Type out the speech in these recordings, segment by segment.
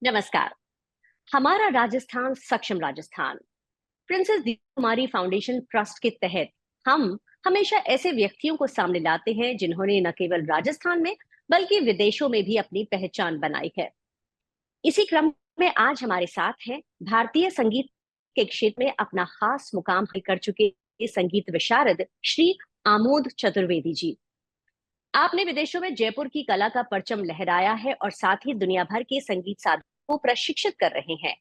नमस्कार। हमारा राजस्थान सक्षम राजस्थान प्रिंसेस दीपा कुमारी फाउंडेशन ट्रस्ट के तहत हम हमेशा ऐसे व्यक्तियों को सामने लाते हैं जिन्होंने न केवल राजस्थान में बल्कि विदेशों में भी अपनी पहचान बनाई है। इसी क्रम में आज हमारे साथ हैं भारतीय संगीत के क्षेत्र में अपना खास मुकाम हासिल कर चुके संगीत विशारद श्री आमोद चतुर्वेदी जी। आपने विदेशों में जयपुर की कला का परचम लहराया है और साथ ही दुनिया भर के संगीत साधकों को प्रशिक्षित कर रहे हैं।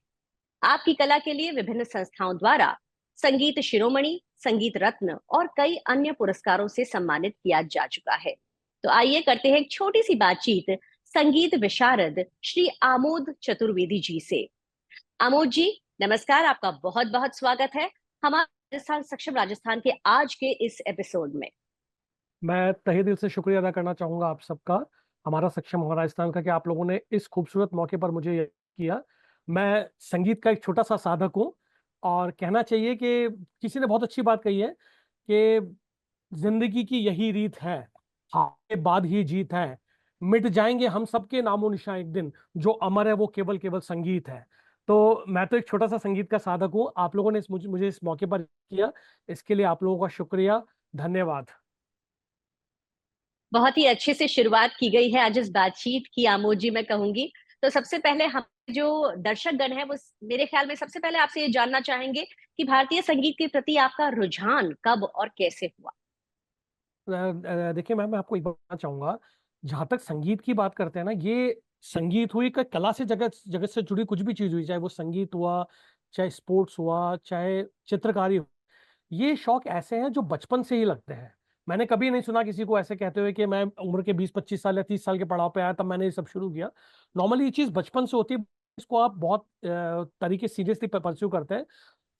आपकी कला के लिए विभिन्न संस्थाओं द्वारा संगीत शिरोमणि, संगीत रत्न और कई अन्य पुरस्कारों से सम्मानित किया जा चुका है। तो आइए करते हैं एक छोटी सी बातचीत संगीत विशारद श्री आमोद चतुर्वेदी जी से। आमोद जी, नमस्कार। आपका बहुत बहुत स्वागत है हमारे राजस्थान सक्षम राजस्थान के आज के इस एपिसोड में। मैं तहे दिल से शुक्रिया अदा करना चाहूंगा आप सबका, हमारा सक्षम हो राजस्थान का, कि आप लोगों ने इस खूबसूरत मौके पर मुझे ये किया। मैं संगीत का एक छोटा सा साधक हूँ और कहना चाहिए कि किसी ने बहुत अच्छी बात कही है कि जिंदगी की यही रीत है, हार के बाद ही जीत है, मिट जाएंगे हम सबके नामो निशान एक दिन, जो अमर है वो केवल केवल संगीत है। तो मैं तो एक छोटा सा संगीत का साधक हूँ। आप लोगों ने मुझे इस मौके पर किया, इसके लिए आप लोगों का शुक्रिया, धन्यवाद। बहुत ही अच्छे से शुरुआत की गई है आज इस बातचीत की आमोद जी, मैं कहूंगी। तो सबसे पहले हम जो दर्शक गण है वो मेरे ख्याल में सबसे पहले आपसे ये जानना चाहेंगे कि भारतीय संगीत के प्रति आपका रुझान कब और कैसे हुआ। देखिए मैम, मैं आपको एक बात बताना चाहूंगा। जहां तक संगीत की बात करते हैं ना, ये संगीत हुई कि कला से जगत जगत से जुड़ी कुछ भी चीज हुई, चाहे वो संगीत हुआ, चाहे स्पोर्ट्स हुआ, चाहे चित्रकारी हुई, ये शौक ऐसे हैं जो बचपन से ही लगते हैं। मैंने कभी नहीं सुना किसी को ऐसे कहते हुए कि मैं उम्र के 20-25 साल या 30 साल के पड़ाव पे आया तब मैंने ये सब शुरू किया। नॉर्मली ये चीज बचपन से होती है, इसको आप बहुत तरीके सीरियसली परस्यू करते हैं।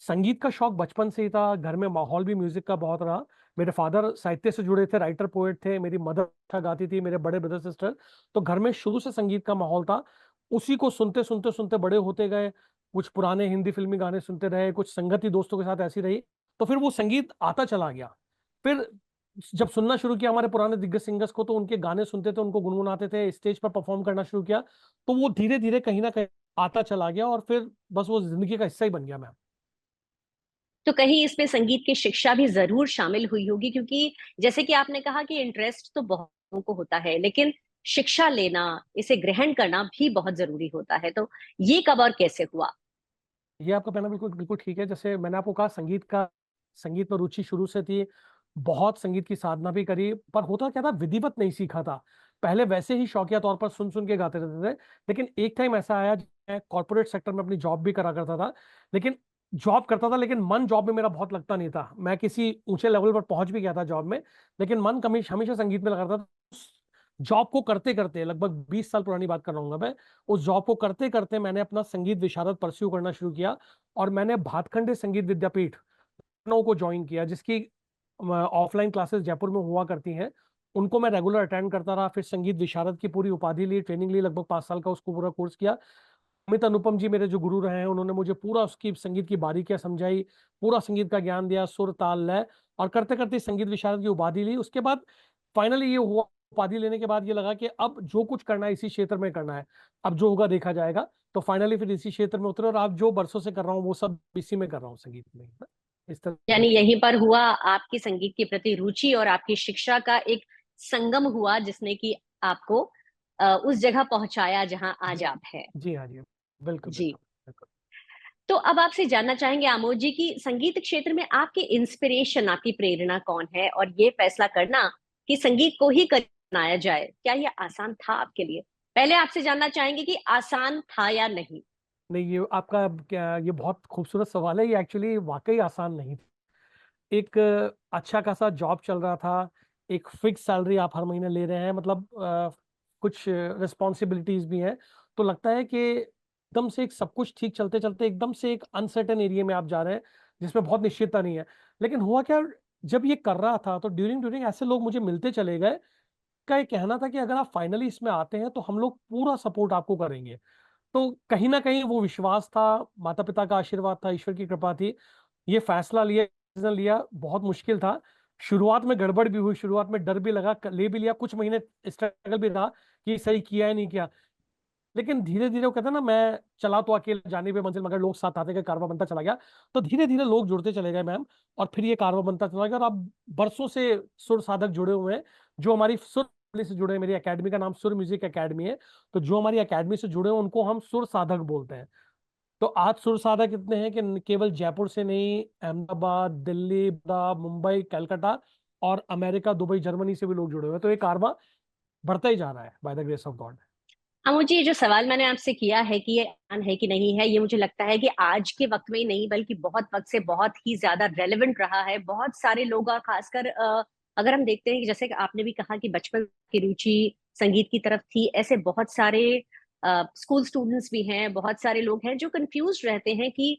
संगीत का शौक बचपन से ही था, घर में माहौल भी म्यूजिक का बहुत रहा। मेरे फादर साहित्य से जुड़े थे, राइटर पोएट थे, मेरी मदर अच्छा गाती थी, मेरे बड़े ब्रदर सिस्टर। तो घर में शुरू से संगीत का माहौल था, उसी को सुनते सुनते सुनते बड़े होते गए। कुछ पुराने हिंदी फिल्मी गाने सुनते रहे, कुछ संगति दोस्तों के साथ ऐसी रही, तो फिर वो संगीत आता चला गया। फिर जब सुनना शुरू किया हमारे पुराने दिग्गज सिंगर्स को, तो उनके गाने सुनते थे, उनको गुनगुनाते थे, स्टेज पर परफॉर्म करना शुरू किया, तो वो धीरे धीरे कहीं ना कहीं आता चला गया और फिर बस वो जिंदगी का हिस्सा ही बन गया। मैं तो कहीं इसमें संगीत की शिक्षा भी जरूर शामिल हुई होगी, क्योंकि जैसे कि आपने कहा कि इंटरेस्ट तो बहुत लोगों को होता है, लेकिन शिक्षा लेना, इसे ग्रहण करना भी बहुत जरूरी होता है। तो ये कब और कैसे हुआ। ये आपका कहना बिल्कुल बिल्कुल ठीक है। जैसे मैंने आपको कहा, संगीत में रुचि शुरू से थी, बहुत संगीत की साधना भी करी, पर होता क्या था, विधिवत नहीं सीखा था। पहले वैसे ही शौकिया तौर पर सुन सुन के गाते रहते थे। लेकिन एक टाइम ऐसा आया जब मैं कॉर्पोरेट सेक्टर में अपनी जॉब भी करा करता था, लेकिन मन जॉब में मेरा बहुत लगता नहीं था। मैं किसी ऊंचे लेवल पर पहुंच भी गया था जॉब में, लेकिन मन कमी हमेशा संगीत में लगा रहता था। जॉब को करते करते, लगभग 20 साल पुरानी बात कर रहा हूँ मैं, उस जॉब को करते करते मैंने अपना संगीत विशारद परस्यू करना शुरू किया और मैंने भातखंडे संगीत विद्यापीठ लखनऊ को ज्वाइन किया, जिसकी ऑफलाइन क्लासेस जयपुर में हुआ करती हैं। उनको मैं रेगुलर अटेंड करता रहा, फिर संगीत विशारद की पूरी उपाधि ली, ट्रेनिंग ली, लगभग 5 साल का उसको पूरा कोर्स किया। अमित अनुपम जी मेरे जो गुरु रहे हैं, उन्होंने मुझे पूरा उसकी संगीत की बारीकियां समझाई, पूरा संगीत का ज्ञान दिया, सुर ताल लय, और करते करते संगीत विशारद की उपाधि ली। उसके बाद फाइनली ये हुआ, उपाधि लेने के बाद ये लगा कि अब जो कुछ करना है इसी क्षेत्र में करना है, अब जो होगा देखा जाएगा। तो फाइनली फिर इसी क्षेत्र में उतरे और आप जो बरसों से कर रहा हूँ वो सब इसी में कर रहा हूँ, संगीत में, इस तरह यानी से। यहीं पर हुआ आपकी संगीत के प्रति रुचि और आपकी शिक्षा का एक संगम हुआ, जिसने कि आपको उस जगह पहुंचाया जहां आज जी आप हैं। जी, हाँ जी, बिल्कुल जी। बिल्कुल बिल्कुल। तो अब आपसे जानना चाहेंगे आमोद जी की संगीत क्षेत्र में आपके इंस्पिरेशन, आपकी प्रेरणा कौन है, और ये फैसला करना कि संगीत को ही बनाया जाए, क्या ये आसान था आपके लिए। पहले आपसे जानना चाहेंगे कि आसान था या नहीं। नहीं, ये आपका क्या, ये बहुत खूबसूरत सवाल है। ये एक्चुअली वाकई आसान नहीं। एक अच्छा खासा जॉब चल रहा था, एक फिक्स सैलरी आप हर महीने ले रहे हैं, मतलब कुछ रिस्पॉन्सिबिलिटीज भी हैं। तो लगता है कि एकदम से एक सब कुछ ठीक चलते चलते एकदम से एक अनसर्टेन एरिया में आप जा रहे हैं, जिसमें बहुत निश्चितता नहीं है। लेकिन हुआ क्या, जब ये कर रहा था तो ड्यूरिंग ड्यूरिंग ऐसे लोग मुझे मिलते चले गए का ये कहना था कि अगर आप फाइनली इसमें आते हैं तो हम लोग पूरा सपोर्ट आपको करेंगे। तो कहीं न कहीं वो विश्वास था, माता-पिता का आशीर्वाद था, ईश्वर की कृपा थी। ये फैसला लिया, डिसीज़न लिया, बहुत मुश्किल था। शुरुआत में गड़बड़ भी हुई, शुरुआत में डर भी लगा, ले भी लिया, कुछ महीने स्ट्रगल भी रहा कि सही किया है, नहीं किया। लेकिन धीरे-धीरे वो कहते हैं ना, मैं चला तो अकेले जाने पे मंजिल मगर लोग साथ आते गए, कारवां बनता चला गया। तो धीरे-धीरे लोग जुड़ते चले गए मैम, और फिर ये कारवां बनता चला गया, और अब बरसों से सुर साधक जुड़े हुए हैं, जो हमारी सुर से जुड़े हैं। मेरी अकेडमी का नाम सुर म्यूज़िक अकेडमी है। तो जो हमारी अकेडमी से जुड़े हैं उनको हम सुर साधक बोलते हैं। तो आज सुर साधक इतने हैं कि केवल जयपुर से नहीं, अहमदाबाद, दिल्ली, मुंबई, कलकत्ता और अमेरिका, दुबई, जर्मनी से भी लोग जुड़े हुए हैं। तो ये कारवां बढ़ता ही जा रहा है by the grace of God. हाँ, मुझे ये जो सवाल मैंने आपसे किया है कि ये आसान है कि नहीं है, ये मुझे लगता है कि आज के वक्त में ही नहीं बल्कि बहुत वक्त से बहुत ही ज्यादा रेलेवेंट रहा है। बहुत सारे लोग खासकर अगर हम देखते हैं कि जैसे कि आपने भी कहा कि बचपन की रुचि संगीत की तरफ थी, ऐसे बहुत सारे स्कूल स्टूडेंट्स भी हैं, बहुत सारे लोग हैं जो कंफ्यूज रहते हैं कि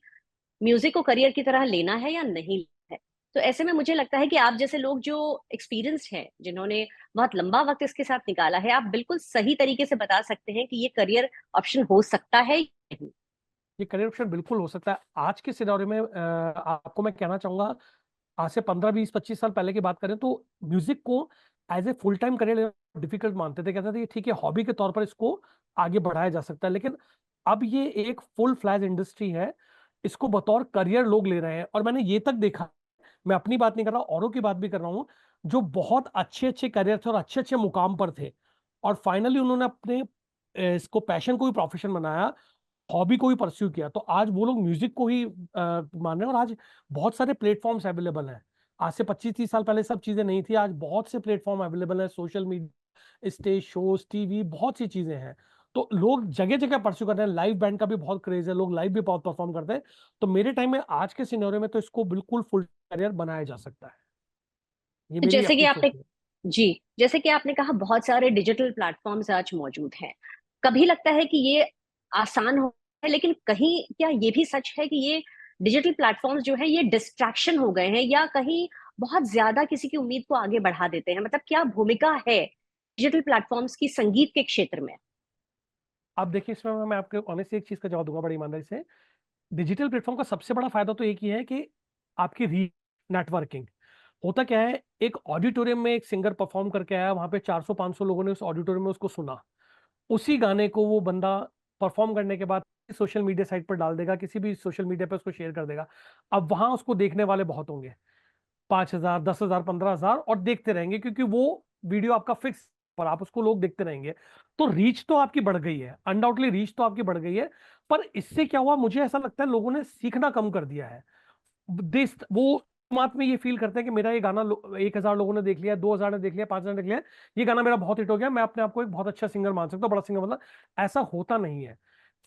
म्यूजिक को करियर की तरह लेना है या नहीं है। तो ऐसे में मुझे लगता है कि आप जैसे लोग जो एक्सपीरियंस्ड हैं, जिन्होंने बहुत लंबा वक्त इसके साथ निकाला है, आप बिल्कुल सही तरीके से बता सकते हैं कि ये करियर ऑप्शन हो सकता है या नहीं। ये करियर ऑप्शन बिल्कुल हो सकता है। आज के सिनेरियो में आपको मैं कहना चाहूँगा, आज से 15, 20, 25 साल पहले की बात करें तो म्यूज़िक को as a full time career लेना डिफ़िकल्ट मानते थे। कहते थे कि ठीक है, हॉबी के तौर पर इसको आगे बढ़ाया जा सकता है। लेकिन अब ये एक फुल फ्लैज इंडस्ट्री है। इसको बतौर करियर लोग ले रहे हैं, और मैंने ये तक देखा, मैं अपनी बात नहीं कर रहा, औरों की बात भी कर रहा हूँ, जो बहुत अच्छे-अच्छे करियर थे और अच्छे-अच्छे मुकाम पर थे, और फाइनली उन्होंने अपने इसको पैशन को भी प्रोफ़ेशन बनाया, हॉबी को ही परस्यू किया। तो आज वो लोग म्यूज़िक को ही मान रहे हैं, और आज बहुत सारे प्लेटफ़ॉर्म्स अवेलेबल हैं। आज से 25-30 साल पहले सब चीज़ें नहीं थी, आज बहुत से प्लेटफ़ॉर्म अवेलेबल हैं, social media, stage shows, TV, बहुत सी चीज़ें हैं। तो लोग जगह-जगह परस्यू कर रहे हैं, लाइव बैंड का भी बहुत क्रेज़ है, लोग लाइव भी बहुत परफ़ॉर्म करते हैं। तो मेरे टाइम में, आज के सिनेरियो में तो इसको बिल्कुल फुल करियर बनाया जा सकता है। ये मेरी जैसे कि अपनी सोच आपने है। जी, जैसे कि आपने कहा बहुत सारे डिजिटल प्लेटफॉर्म्स आज मौजूद हैं। कभी लगता है कि ये आसान हो है, लेकिन कहीं क्या ये भी सच है कि ये डिजिटल प्लेटफॉर्म्स जो है ये डिस्ट्रैक्शन हो गए हैं, या कहीं बहुत ज्यादा किसी की उम्मीद को आगे बढ़ा देते हैं? मतलब क्या भूमिका है डिजिटल प्लेटफॉर्म्स की संगीत के क्षेत्र में? अब देखिए, इसमें मैं आपको ऑनेस्टली एक चीज़ का जवाब दूँगा बड़ी ईमानदारी से। डिजिटल प्लेटफ़ॉर्म का सबसे बड़ा फ़ायदा तो एक ही है कि आपकी रीच, नेटवर्किंग। होता क्या है, एक ऑडिटोरियम में एक सिंगर परफ़ॉर्म करके आया, वहाँ पे 400-500 लोगों ने उस ऑडिटोरियम में उसको सुना। उसी गाने को वो बंदा परफ़ॉर्म करने के बाद सोशल मीडिया साइट पर डाल देगा, किसी भी सोशल मीडिया पे उसको शेयर कर देगा। अब वहाँ उसको देखने वाले बहुत होंगे, 5,000, 10,000, 15,000, और देखते रहेंगे, क्योंकि वो वीडियो आपका फिक्स, पर आप उसको लोग देखते रहेंगे। तो रीच तो आपकी बढ़ गई है, अनडाउटली रीच तो आपकी बढ़ गई है, पर इससे क्या हुआ, मुझे ऐसा लगता है लोगों ने सीखना कम कर दिया है। देश वो शुरुआत में ये फ़ील करते हैं कि मेरा ये गाना 1,000 लोगों ने देख लिया, 2,000 ने देख लिया, 5,000 ने देख लिया, ये गाना मेरा बहुत हिट हो गया, मैं अपने आप को एक बहुत अच्छा सिंगर मान सकता हूँ, बड़ा सिंगर, मतलब ऐसा होता नहीं है।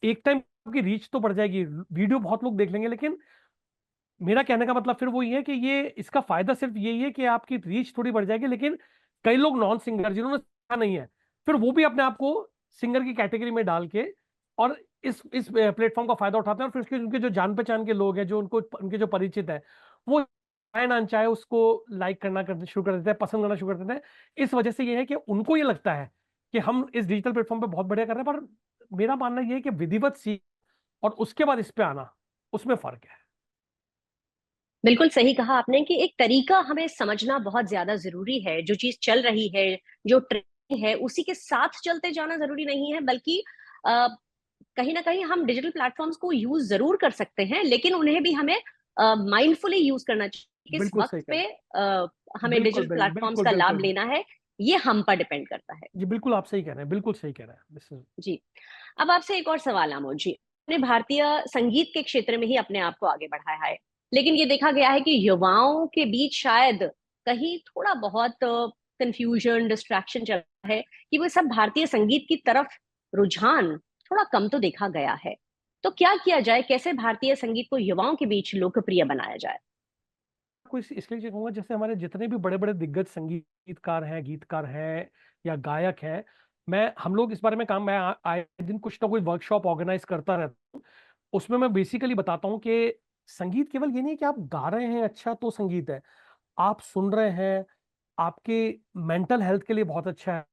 एक टाइम आपकी रीच तो बढ़ जाएगी, वीडियो बहुत लोग देख लेंगे, लेकिन मेरा कहने का मतलब फिर वही है कि ये, इसका फ़ायदा सिर्फ़ यही है कि आपकी रीच थोड़ी बढ़ जाएगी, लेकिन कई लोग नॉन सिंगर जिन्होंने सीखा नहीं है, फिर वो भी अपने आप को सिंगर की कैटेगरी में डाल के, और इस प्लेटफ़ॉर्म का फ़ायदा उठाते हैं, और फिर उसके उनके जो जान-पहचान के लोग हैं, जो उनको उनके जो परिचित हैं, वो चाहे ना अनचाहे उसको लाइक करना कर शुरू कर देते हैं, पसंद करना शुरू कर देते हैं। इस वजह से ये है कि उनको ये लगता है कि हम इस डिजिटल प्लेटफ़ॉर्म पे बहुत बढ़िया कर रहे हैं, पर मेरा मानना ये है कि विधिवत सीख और उसके बाद इस पे आना, उसमें फ़र्क है। बिल्कुल सही कहा आपने कि एक तरीका हमें समझना बहुत ज्यादा जरूरी है। जो चीज चल रही है, जो ट्रेंड है, उसी के साथ चलते जाना जरूरी नहीं है, बल्कि कहीं ना कहीं हम डिजिटल प्लेटफॉर्म्स को यूज जरूर कर सकते हैं, लेकिन उन्हें भी हमें माइंडफुली यूज करना चाहिए। किस बिल्कुल वक्त सही कह पे रहे हैं। हमें डिजिटल प्लेटफॉर्म्स बिल्कुल, का लाभ बिल्कुल। लेना है, ये हम पर डिपेंड करता है। जी, बिल्कुल आप सही कह रहे हैं, बिल्कुल सही कह रहे हैं। दिस इज़ जी। अब आपसे एक और सवाल आमोद जी, अपने भारतीय संगीत के क्षेत्र में ही अपने आप को आगे बढ़ाया है, लेकिन ये देखा गया है कि युवाओं के बीच शायद कहीं थोड़ा बहुत कंफ्यूजन, डिस्ट्रैक्शन चल रहा है कि वो सब भारतीय संगीत की तरफ रुझान थोड़ा कम तो देखा गया है। तो क्या किया जाए, कैसे भारतीय संगीत को युवाओं के बीच लोकप्रिय बनाया जाए? आपको इसलिए कहूँगा, जैसे हमारे जितने भी बड़े-बड़े दिग्गज संगीतकार हैं, गीतकार हैं या गायक हैं, हम लोग इस बारे में मैं आए दिन कुछ ना कुछ वर्कशॉप ऑर्गेनाइज़ करता रहता हूँ। उसमें मैं बेसिकली बताता हूँ कि संगीत केवल ये नहीं है कि आप गा रहे हैं अच्छा तो संगीत है। आप सुन रहे हैं, आपके मेंटल हेल्थ के लिए बहुत अच्छा है,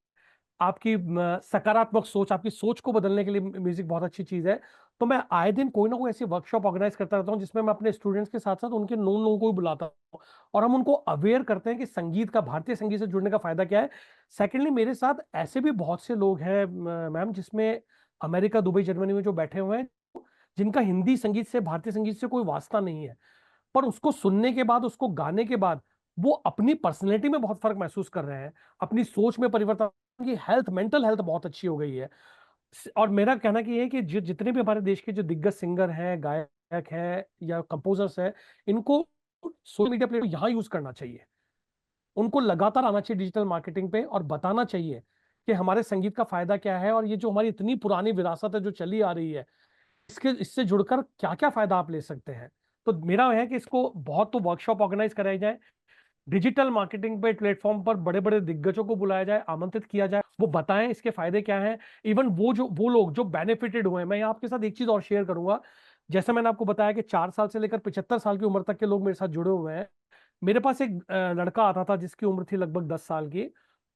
आपकी सकारात्मक सोच, आपकी सोच को बदलने के लिए म्यूजिक बहुत अच्छी चीज है। तो मैं आए दिन कोई ना कोई ऐसी वर्कशॉप ऑर्गेनाइज करता रहता हूँ जिसमें मैं अपने स्टूडेंट्स के साथ साथ उनके नोन लोगों को भी बुलाता हूँ, और हम उनको अवेयर करते हैं कि संगीत का, भारतीय संगीत से जुड़ने का फायदा क्या है। सेकेंडली, मेरे साथ ऐसे भी बहुत से लोग हैं मैम, जिसमें अमेरिका, दुबई, जर्मनी में जो बैठे हुए हैं, जिनका हिंदी संगीत से, भारतीय संगीत से कोई वास्ता नहीं है, पर उसको सुनने के बाद, उसको गाने के बाद वो अपनी पर्सनैलिटी में बहुत फर्क महसूस कर रहे हैं, अपनी सोच में परिवर्तन, की हेल्थ, मेंटल हेल्थ बहुत अच्छी हो गई है। और मेरा कहना कि ये है कि जितने भी हमारे देश के जो दिग्गज सिंगर हैं, गायक हैं या कंपोजर्स हैं, इनको सोशल मीडिया प्लेटफॉर्म यहाँ यूज करना चाहिए। उनको लगातार आना चाहिए डिजिटल मार्केटिंग पे और बताना चाहिए कि हमारे संगीत का फायदा क्या है, और ये जो हमारी इतनी पुरानी विरासत है जो चली आ रही है, इसके इससे जुड़कर क्या क्या फायदा आप ले सकते हैं। तो मेरा है कि इसको बहुत तो वर्कशॉप ऑर्गेनाइज कराई जाए, डिजिटल मार्केटिंग पे प्लेटफॉर्म पर बड़े बड़े दिग्गजों को बुलाया जाए, आमंत्रित किया जाए, वो बताएं इसके फायदे क्या हैं। इवन वो लोग जो बेनिफिटेड हुए हैं, मैं आपके साथ एक चीज और शेयर करूंगा। जैसे मैंने आपको बताया कि 4 साल से लेकर 75 साल की उम्र तक के लोग मेरे साथ जुड़े हुए हैं। मेरे पास एक लड़का आता था जिसकी उम्र थी लगभग 10 साल की,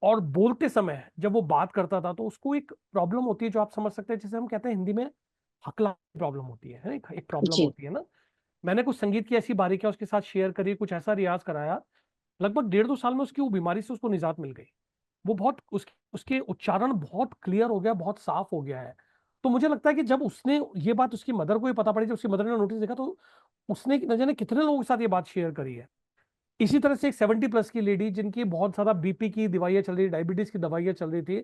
और बोलते समय जब वो बात करता था तो उसको एक प्रॉब्लम होती है जो आप समझ सकते हैं, जिसे हम कहते हैं हिंदी में हकला प्रॉब्लम होती है, एक प्रॉब्लम जी। होती है ना। मैंने कुछ संगीत की ऐसी बारीकियां उसके साथ शेयर करी, कुछ ऐसा रियाज कराया, लगभग 1.5-2 साल में उसकी वो बीमारी से उसको निजात मिल गई। वो बहुत उसके उच्चारण बहुत क्लियर हो गया, बहुत साफ हो गया है। तो मुझे लगता है कि जब उसने ये बात उसकी मदर को ही पता पड़ी, जब उसकी मदर ने नोटिस देखा, तो उसने न जाने कितने लोगों के साथ ये बात शेयर करी है। इसी तरह से एक 70+ की लेडी जिनकी बहुत ज्यादा बीपी की दवाइयां चल रही, डायबिटीज की दवाइयां चल रही थी,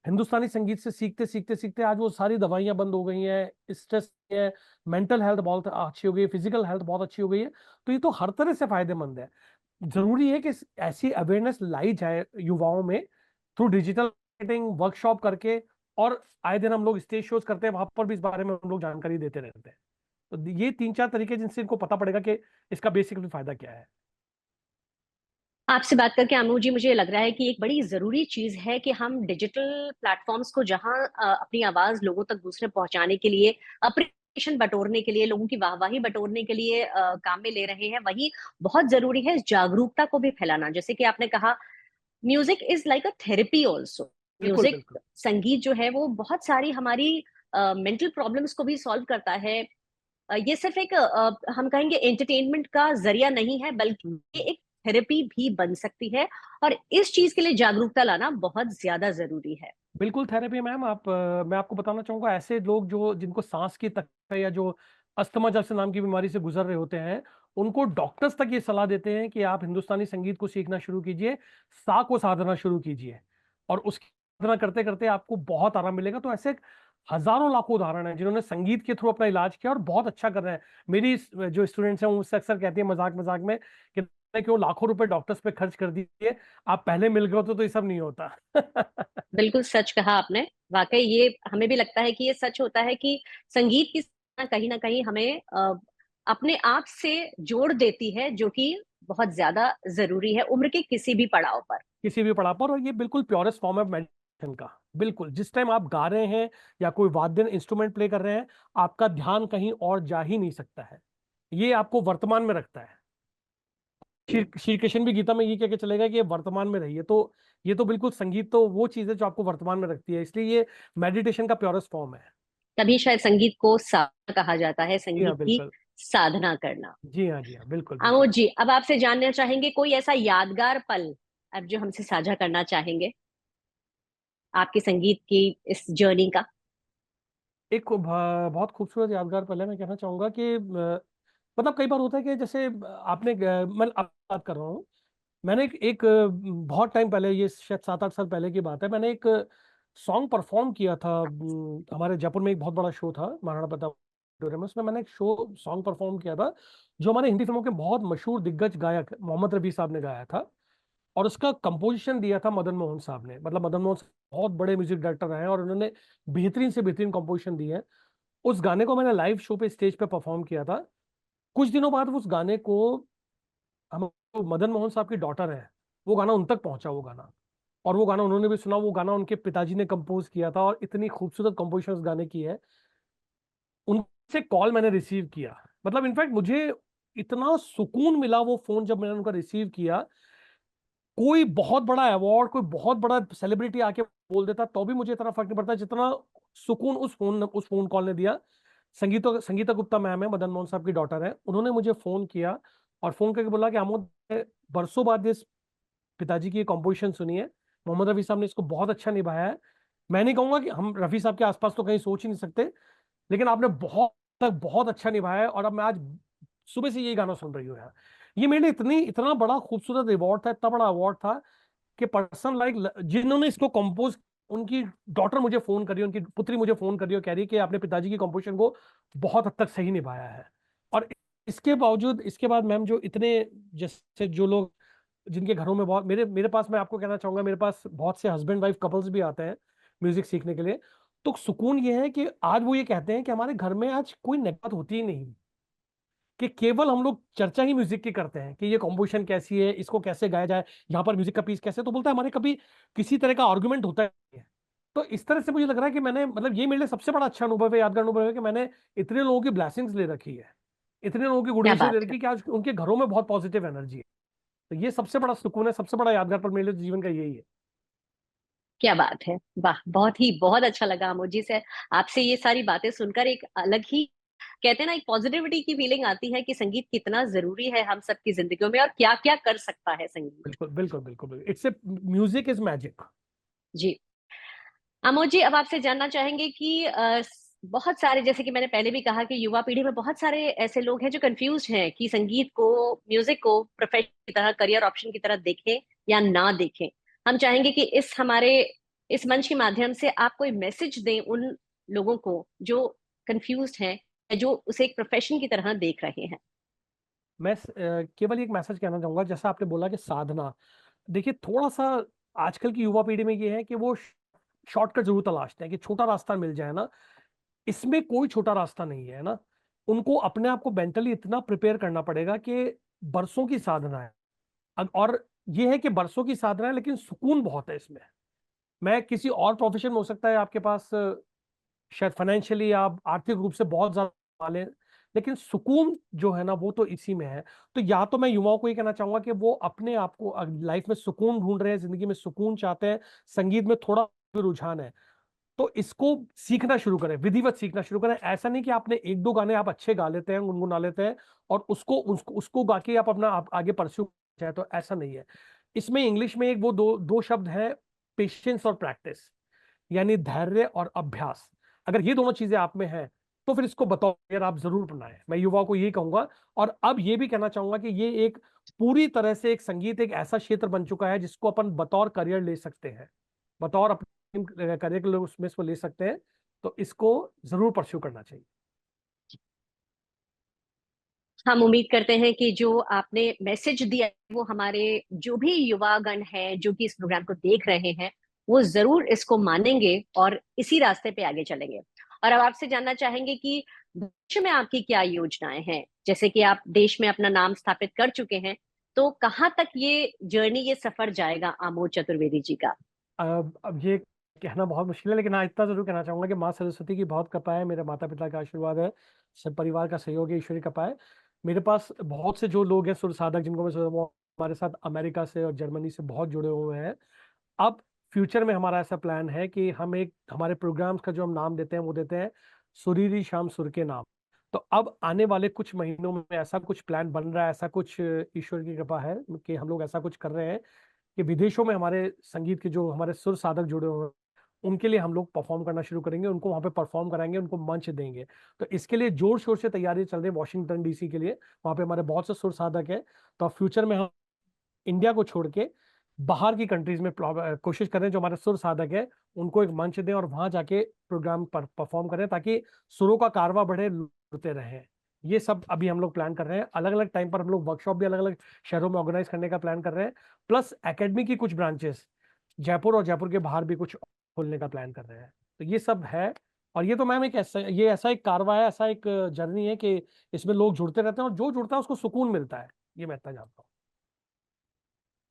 हिंदुस्तानी संगीत से सीखते सीखते सीखते आज वो सारी दवाइयां बंद हो गई हैं, स्ट्रेस है, मेंटल हेल्थ बहुत अच्छी हो गई है, फिजिकल हेल्थ बहुत अच्छी हो गई है। तो ये तो हर तरह से फायदेमंद है। जरूरी है कि ऐसी अवेयरनेस लाई जाए युवाओं में, थ्रू डिजिटल मार्केटिंग, वर्कशॉप करके, और आए दिन हम लोग स्टेज शोज करते हैं, वहां पर भी इस बारे में हम लोग जानकारी देते रहते हैं। तो ये 3-4 तरीके जिनसे इनको पता पड़ेगा कि इसका बेसिकली फायदा क्या है। आपसे बात करके अनु जी मुझे लग रहा है कि एक बड़ी जरूरी चीज है कि हम डिजिटल प्लेटफॉर्म्स को जहां अपनी आवाज लोगों तक दूसरे पहुंचाने के लिए, अप्रिसिएशन बटोरने के लिए, लोगों की वाहवाही बटोरने के लिए काम में ले रहे हैं, वही बहुत जरूरी है जागरूकता को भी फैलाना। जैसे कि आपने कहा, music is like a therapy also. बिल्कुल म्यूजिक, बिल्कुल। संगीत जो है वो बहुत सारी हमारी मेंटल प्रॉब्लम्स को भी सॉल्व करता है। ये सिर्फ एक हम कहेंगे एंटरटेनमेंट का जरिया नहीं है, बल्कि ये एक थेरेपी भी बन सकती है। और इस चीज के लिए जागरूकता लाना बहुत ज्यादा जरूरी है। बिल्कुल थेरेपी मैम। मैं आपको बताना चाहूंगा, ऐसे लोग जो जिनको सांस की तकलीफ है या जो अस्थमा जैसे नाम की बीमारी से गुजर रहे होते हैं, उनको डॉक्टर्स तक ये सलाह देते हैं कि आप हिंदुस्तानी संगीत को सीखना शुरू कीजिए, सा को साधना शुरू कीजिए, और उसकी साधना करते करते आपको बहुत आराम मिलेगा। तो ऐसे हजारों लाखों उदाहरण हैं जिन्होंने संगीत के थ्रू अपना इलाज किया और बहुत अच्छा कर रहे हैं। मेरी जो स्टूडेंट्स हैं वो मुझसे अक्सर कहती है मजाक मजाक में कि क्यों लाखों रुपए डॉक्टर्स पे खर्च कर दिए, आप पहले मिल गए होते तो ये सब नहीं होता। बिल्कुल सच कहा आपने। वाकई ये हमें भी लगता है कि ये सच होता है कि संगीत की साधना कहीं ना कहीं हमें अपने आप से जोड़ देती है, जो कि बहुत ज्यादा जरूरी है उम्र के किसी भी पड़ाव पर। किसी भी पड़ाव पर, और ये बिल्कुल प्योरेस्ट फॉर्म है मेडिटेशन का। बिल्कुल जिस टाइम आप गा रहे हैं या कोई वाद्य इंस्ट्रूमेंट प्ले कर रहे हैं, आपका ध्यान कहीं और जा ही नहीं सकता है, ये आपको वर्तमान में रखता है। श्री कृष्ण भी गीता में ये कह के चलेगा कि ये वर्तमान में रहिए। तो ये तो बिल्कुल संगीत तो वो चीज है जो आपको वर्तमान में रखती है, इसलिए ये मेडिटेशन का प्योरेस्ट फॉर्म है। तभी शायद संगीत को साधना कहा जाता है, जी हाँ संगीत की बिल्कुल। साधना करना। जी हाँ, जी हाँ, बिल्कुल आमोद बिल्कुल। जी, अब आपसे जानना चाहेंगे कोई ऐसा यादगार पल अब जो हमसे साझा करना चाहेंगे आपकी संगीत की इस जर्नी का। एक बहुत खूबसूरत यादगार पल है। मैं कहना चाहूंगा कि मतलब कई बार होता है कि जैसे मैं अब बात कर रहा हूँ, मैंने बहुत टाइम पहले, ये शायद 7-8 साल पहले की बात है, मैंने एक सॉन्ग परफॉर्म किया था। हमारे जयपुर में एक बहुत बड़ा शो था, महाराणा प्रताप ऑडिटोरियम में, उसमें मैंने एक सॉन्ग परफॉर्म किया था जो हमारे हिंदी फिल्मों के बहुत मशहूर दिग्गज गायक मोहम्मद रफी साहब ने गाया था, और उसका कंपोजिशन दिया था मदन मोहन साहब ने। मतलब मदन मोहन साहब बहुत बड़े म्यूजिक डायरेक्टर रहे हैं और उन्होंने बेहतरीन से बेहतरीन कंपोजिशन दी है। उस गाने को मैंने लाइव शो पे, स्टेज पे परफॉर्म किया था। कुछ दिनों बाद उस गाने को, हम, मदन मोहन साहब की डॉटर है, वो गाना उन तक पहुंचा, वो गाना, और वो गाना उन्होंने भी सुना। वो गाना उनके पिताजी ने कंपोज किया था, और इतनी खूबसूरत कंपोजिशन उस गाने की है। उनसे कॉल मैंने रिसीव किया, मतलब इनफैक्ट मुझे इतना सुकून मिला वो फोन जब मैंने उनका रिसीव किया। कोई बहुत बड़ा अवार्ड, कोई बहुत बड़ा सेलिब्रिटी आके बोल देता तो भी मुझे इतना फर्क नहीं पड़ता जितना सुकून उस फोन कॉल ने दिया। संगीता गुप्ता मैम है, मदन मोहन साहब की डॉटर है, उन्होंने मुझे फोन किया और फोन करके बोला कि आमोद, बरसों बाद इस पिताजी की कॉम्पोजिशन सुनी है, मोहम्मद रफी साहब ने इसको बहुत अच्छा निभाया है। मैं नहीं कहूंगा कि हम रफी साहब के आसपास तो कहीं सोच ही नहीं सकते, लेकिन आपने बहुत अच्छा निभाया है, और अब मैं आज सुबह से यही गाना सुन रही हूँ यार। ये मेरे लिए इतना बड़ा खूबसूरत रिवॉर्ड था, इतना बड़ा अवार्ड था कि पर्सन लाइक जिन्होंने इसको कंपोज, उनकी डॉटर मुझे फोन करी, उनकी पुत्री मुझे फोन करी और कह रही है कि आपने पिताजी की कंपोजिशन को बहुत हद तक सही निभाया है। और इसके बावजूद, इसके बाद मैम, जो इतने, जैसे जो लोग जिनके घरों में बहुत, मेरे मेरे पास, मैं आपको कहना चाहूंगा, मेरे पास बहुत से हस्बैंड वाइफ कपल्स भी आते हैं म्यूजिक सीखने के लिए। तो सुकून ये है कि आज वो ये कहते हैं कि हमारे घर में आज कोई नकद होती ही नहीं, कि केवल हम लोग चर्चा ही म्यूजिक की करते हैं कि ये कॉम्पोजिशन कैसी है, इसको कैसे गाया जाए, यहाँ पर म्यूजिक का पीस कैसे, तो बोलता है हमारे कभी किसी तरह का आर्गुमेंट होता नहीं है। तो इस तरह से मुझे लग रहा है कि मैंने, मतलब ये मेरे लिए सबसे बड़ा अच्छा अनुभव है, यादगार अनुभव है, कि मैंने इतने लोगों की ब्लेसिंग्स ले रखी है, इतने लोगों की गुड क्या विशेस ले बात है, रखी है कि आज उनके घरों में बहुत पॉजिटिव एनर्जी है। तो ये सबसे बड़ा सुकून है, सबसे बड़ा यादगार पल मेरे लिए जीवन का यही है। क्या बात है। वाह, बहुत अच्छा लगा अमोजी से आपसे ये सारी बातें सुनकर। एक अलग ही, कहते हैं ना, एक पॉजिटिविटी की फीलिंग आती है कि संगीत कितना जरूरी है हम सबकी जिंदगियों में और क्या क्या कर सकता है संगीत। बिल्कुल बिल्कुल बिल्कुल बिल्कुल, it's a, music is magic. जी। अमोद जी, अब आपसे जानना चाहेंगे कि बहुत सारे, जैसे कि मैंने पहले भी कहा कि युवा पीढ़ी में बहुत सारे ऐसे लोग हैं जो कंफ्यूज हैं कि संगीत को, म्यूजिक को प्रोफेशन की तरह, करियर ऑप्शन की तरह देखें या ना देखें। हम चाहेंगे कि इस मंच के माध्यम से आप कोई मैसेज दें उन लोगों को जो कंफ्यूज हैं, जो उसे एक प्रोफेशन की तरह देख रहे हैं। मैं केवल एक मैसेज कहना चाहूंगा, जैसा आपने बोला कि साधना, देखिए थोड़ा सा आजकल की युवा पीढ़ी में ये है कि वो शॉर्टकट जरूर तलाशते हैं कि छोटा रास्ता मिल जाए ना। इसमें कोई छोटा रास्ता नहीं है ना। उनको अपने आप को मेंटली इतना प्रिपेयर करना पड़ेगा कि बरसों की साधना है। और ये है कि बरसों की साधना है, लेकिन सुकून बहुत है इसमें। मैं किसी और प्रोफेशन में हो सकता है आपके पास शायद फाइनेंशियली आप आर्थिक रूप से बहुत ज्यादा वाले, लेकिन सुकून जो है ना वो तो इसी में है। तो या तो मैं युवाओं को ये कहना चाहूंगा कि वो अपने आप को लाइफ में सुकून ढूंढ रहे हैं, जिंदगी में सुकून चाहते हैं, संगीत में थोड़ा रुझान है, तो इसको सीखना शुरू करें, विधिवत सीखना शुरू करें। ऐसा नहीं कि आपने एक दो गाने आप अच्छे गा लेते हैं, गुनगुना लेते हैं, और उसको गा के आप आगे परस्यू चाहे, तो ऐसा नहीं है। इसमें इंग्लिश में एक वो दो शब्द है, पेशेंस और प्रैक्टिस, यानी धैर्य और अभ्यास। अगर ये दोनों चीजें आप में हैं, तो फिर इसको बताओ यार, आप जरूर अपनाएं। मैं युवाओं को यही कहूंगा। और अब ये भी कहना चाहूंगा कि ये एक पूरी तरह से एक संगीत एक ऐसा क्षेत्र बन चुका है जिसको अपन बतौर करियर ले सकते हैं, बतौर अपने करियर के लिए उसमें इसको ले सकते हैं। तो इसको जरूर परस्यू करना चाहिए। हम उम्मीद करते हैं कि जो आपने मैसेज दिया वो हमारे जो भी युवागण हैं जो कि इस प्रोग्राम को देख रहे हैं वो जरूर इसको मानेंगे और इसी रास्ते पे आगे चलेंगे। और अब आपसे जानना चाहेंगे कि भविष्य में आपकी क्या योजनाएं हैं। जैसे कि आप देश में अपना नाम स्थापित कर चुके हैं, तो कहाँ तक ये जर्नी, ये सफर जाएगा आमोद चतुर्वेदी जी का। अब ये कहना बहुत मुश्किल है, लेकिन हाँ इतना जरूर कहना चाहूंगा कि माँ सरस्वती की बहुत कृपा है, मेरे माता पिता का आशीर्वाद है, सब परिवार का सहयोग है, ईश्वरी कृपा है। मेरे पास बहुत से जो लोग हैं सुर साधक, जिनको मैं वो हमारे साथ अमेरिका से और जर्मनी से बहुत जुड़े हुए हैं। अब फ्यूचर में हमारा ऐसा प्लान है कि हम एक, हमारे प्रोग्राम्स का जो हम नाम देते हैं वो देते हैं सुरीली शाम सुर के नाम। तो अब आने वाले कुछ महीनों में ऐसा कुछ प्लान बन रहा है, ऐसा कुछ ईश्वर की कृपा है कि हम लोग ऐसा कुछ कर रहे हैं कि विदेशों में हमारे संगीत के जो हमारे सुर साधक जुड़े हुए हैं, उनके लिए हम लोग परफॉर्म करना शुरू करेंगे, उनको वहां पे परफॉर्म कराएंगे, उनको मंच देंगे। तो इसके लिए जोर शोर से तैयारी चल रही है वॉशिंगटन डीसी के लिए। वहां पे हमारे बहुत से सुर साधक हैं। तो फ्यूचर में हम इंडिया को छोड़ के बाहर की कंट्रीज में कोशिश करें, जो हमारे सुर साधक है उनको एक मंच दें और वहां जाके प्रोग्राम पर परफॉर्म करें, ताकि सुरों का कारवा बढ़े, लुटते रहें। ये सब अभी हम लोग प्लान कर रहे हैं। अलग अलग टाइम पर हम लोग वर्कशॉप भी अलग अलग शहरों में ऑर्गेनाइज करने का प्लान कर रहे हैं। प्लस एकेडमी की कुछ ब्रांचेस जयपुर और जयपुर के बाहर भी कुछ खोलने का प्लान कर रहे हैं। तो ये सब है। और ये तो मैम एक ऐसा, ये ऐसा एक कारवा है, ऐसा एक जर्नी है कि इसमें लोग जुड़ते रहते हैं और जो जुड़ता है उसको सुकून मिलता है। ये मैं इतना जानता हूँ।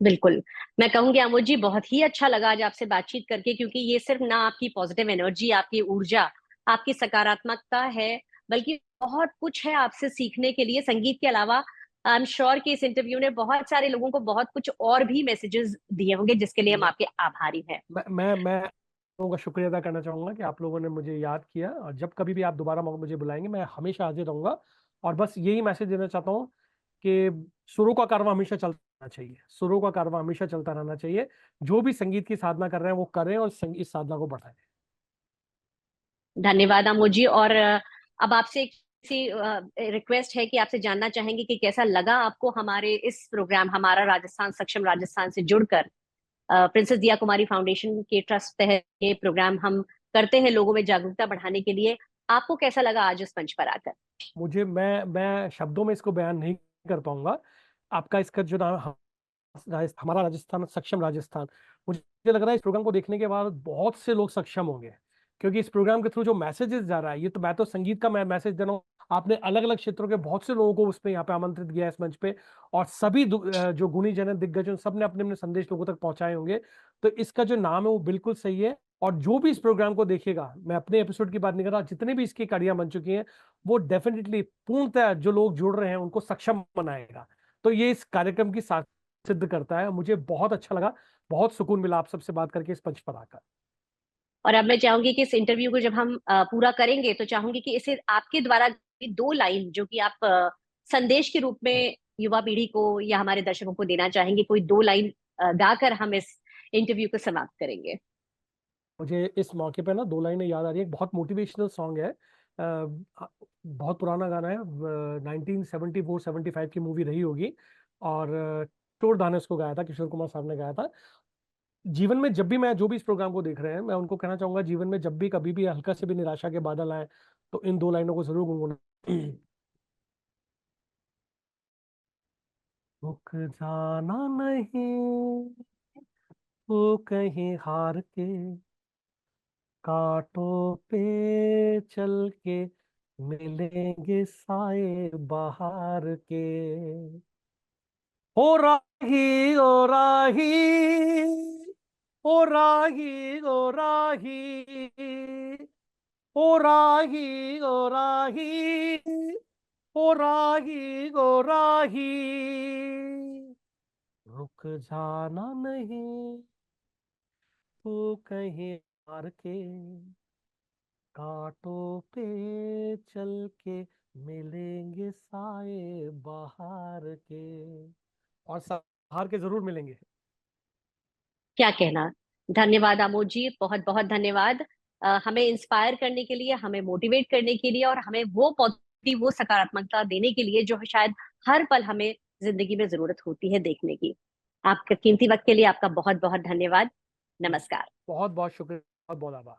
बिल्कुल। मैं कहूंगी आमोद जी, बहुत ही अच्छा लगा आज आपसे बातचीत करके, क्योंकि ये सिर्फ ना आपकी पॉजिटिव एनर्जी, आपकी ऊर्जा, आपकी सकारात्मकता है, बल्कि बहुत कुछ है आपसे सीखने के लिए संगीत के अलावा। आई एम श्योर कि इस इंटरव्यू ने बहुत सारे लोगों को बहुत कुछ और भी मैसेजेस दिए होंगे, जिसके लिए हम आपके आभारी हैं। मैं लोगों का शुक्रिया अदा करना चाहूंगा कि आप लोगों ने मुझे याद किया, और जब कभी भी आप दोबारा मुझे बुलाएंगे मैं हमेशा हाजिर रहूंगा। और बस यही मैसेज देना चाहता हूँ कि सुरों का कारवां हमेशा चलता रहना चाहिए, सुरों का कारवां हमेशा चलता रहना चाहिए। जो भी संगीत की साधना कर रहे हैं वो करें और इस साधना को बढ़ाएं। धन्यवाद अमोद जी। और अब आपसे एक सी रिक्वेस्ट है कि आपसे जानना चाहेंगे कि कैसा लगा आपको हमारे इस प्रोग्राम हमारा राजस्थान सक्षम राजस्थान से जुड़कर। प्रिंसेस दिया कुमारी फाउंडेशन के ट्रस्ट तहत ये प्रोग्राम हम करते हैं लोगों में जागरूकता बढ़ाने के लिए। आपको कैसा लगा आज इस मंच पर आकर? मुझे मैं शब्दों में इसको बयान नहीं कर पाऊंगा। आपका इसका जो नाम हमारा राजस्थान सक्षम राजस्थान, मुझे लग रहा है इस प्रोग्राम को देखने के बाद बहुत से लोग सक्षम होंगे, क्योंकि इस प्रोग्राम के थ्रू जो मैसेजेस जा रहा है, ये तो मैं तो संगीत का मैं मैसेज दे रहा हूँ, आपने अलग अलग क्षेत्रों के बहुत से लोगों को उसमें यहाँ पे आमंत्रित किया है इस मंच पे, और सभी जो गुणी जन है, दिग्गज हैं, सब ने अपने अपने संदेश लोगों तक पहुंचाए होंगे। तो इसका जो नाम है वो बिल्कुल सही है। और जो भी इस प्रोग्राम को देखेगा, मैं अपने एपिसोड की बात नहीं कर रहा, जितने भी इसकी कड़ियां बन चुकी हैं, वो डेफिनेटली पूर्णतः जो लोग जुड़ रहे हैं उनको सक्षम बनाएगा। तो ये इस कार्यक्रम की सिद्ध करता है। मुझे बहुत अच्छा लगा, बहुत सुकून मिला आप सबसे बात करके इस मंच पर आकर। और अब मैं चाहूंगी कि इस इंटरव्यू को जब हम पूरा करेंगे तो चाहूंगी कि इसे आपके द्वारा दो लाइन जो कि आप संदेश के रूप में युवा पीढ़ी को या हमारे दर्शकों को देना चाहेंगे, कोई दो लाइन गाकर हम इस इंटरव्यू को समाप्त करेंगे। मुझे इस मौके पे ना दो लाइनें याद आ रही है। एक बहुत मोटिवेशनल सॉन्ग है, बहुत पुराना गाना है, 1974-75 की मूवी रही होगी, और किशोर दा ने उसको गाया था, किशोर कुमार साहब ने गाया था। जीवन में जब भी मैं जो भी इस प्रोग्राम को देख रहे हैं, मैं उनको कहना चाहूंगा, जीवन में जब भी कभी भी हल्का से भी निराशा के बादल आए तो इन दो लाइनों को जरूर गुनगुना। रुक जाना नहीं वो कहीं हार के, कांटों पे चल के मिलेंगे साए बाहर के। ओ राही ओ राही, ओ राही ओ राही, ओ राही ओ राही, ओ राही ओ राही, रुक जाना नहीं तू कहीं हार के, कांटों पे चल के मिलेंगे साए बाहर के। और हार के जरूर मिलेंगे। क्या कहना। धन्यवाद आमोद जी, बहुत बहुत धन्यवाद। हमें इंस्पायर करने के लिए, हमें मोटिवेट करने के लिए और हमें वो पॉजिटिव, वो सकारात्मकता देने के लिए जो शायद हर पल हमें जिंदगी में जरूरत होती है देखने की। आपके कीमती वक्त के लिए आपका बहुत बहुत धन्यवाद। नमस्कार। बहुत बहुत शुक्रिया, बहुत बहुत आभार।